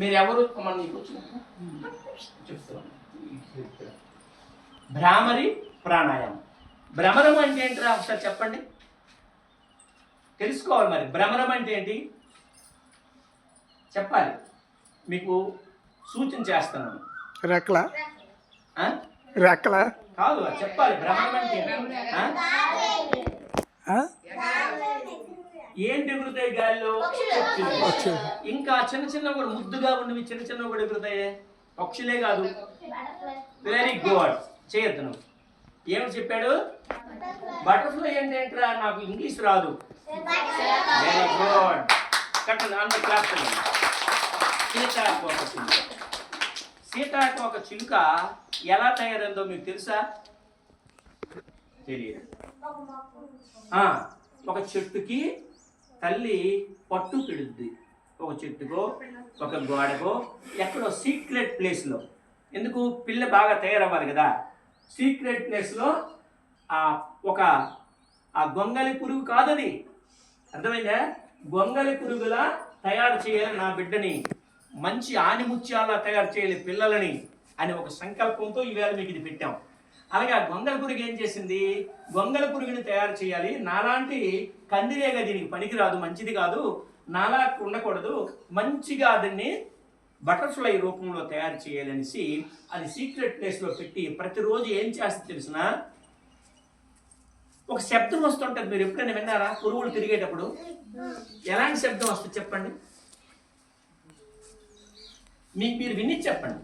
మీరు ఎవరు నీకు చెప్తాను. భ్రామరి ప్రాణాయామం. భ్రమరం అంటే ఏంటిరా ఒకసారి చెప్పండి, తెలుసుకోవాలి. మరి భ్రమరం అంటే ఏంటి చెప్పాలి. మీకు సూచన చేస్తున్నాను. రెక్కల కాదు, చెప్పాలి. భ్రమరం అంటే ఏంటి ఎగురుతాయి గాలిలో? ఇంకా చిన్న చిన్న కూడా ముద్దుగా ఉన్నవి చిన్న చిన్నవి కూడా ఎగురుతాయి. పక్షులే కాదు. Very good. చేయొద్దు నువ్వు. ఏమి చెప్పాడు? బటర్ఫ్లై అంటే ఏంట్రా? నాకు ఇంగ్లీష్ రాదు. Very good. కట్టండి అందరూ క్లాస్. సీతాకోక చిలుక. సీతాకోక చిలుక ఎలా తయారైందో మీకు తెలుసా? తెలియదు. ఒక చెట్టుకి తల్లి పట్టు పెడుద్ది. ఒక చెట్టుకో ఒక గోడకో ఎక్కడో సీక్రెట్ ప్లేస్లో. ఎందుకు? పిల్ల బాగా తయారవ్వాలి కదా. సీక్రెట్ ప్లేస్లో ఒక గొంగలి పురుగు కాదది, అర్థమైందా? గొంగలి పురుగులా తయారు చేయాలి నా బిడ్డని, మంచి ఆనిముత్యాలా తయారు చేయాలి పిల్లలని అని ఒక సంకల్పంతో ఈవేళ మీకు ఇది పెట్టాం. అలాగే ఆ గొంగల పురుగు ఏం చేసింది? గొంగల పురుగుని తయారు చేయాలి. నాలాంటి కందిరేగా దీనికి పనికిరాదు, మంచిది కాదు, నాలా ఉండకూడదు, మంచిగా దాన్ని బటర్ఫ్లై రూపంలో తయారు చేయాలనేసి అది సీక్రెట్ ప్లేస్లో పెట్టి ప్రతిరోజు ఏం చేస్తుంది తెలిసిన? ఒక శబ్దం వస్తుంటుంది. మీరు ఎప్పుడైనా విన్నారా? పురుగులు తిరిగేటప్పుడు ఎలాంటి శబ్దం వస్తుంది చెప్పండి? మీకు మీరు విని చెప్పండి.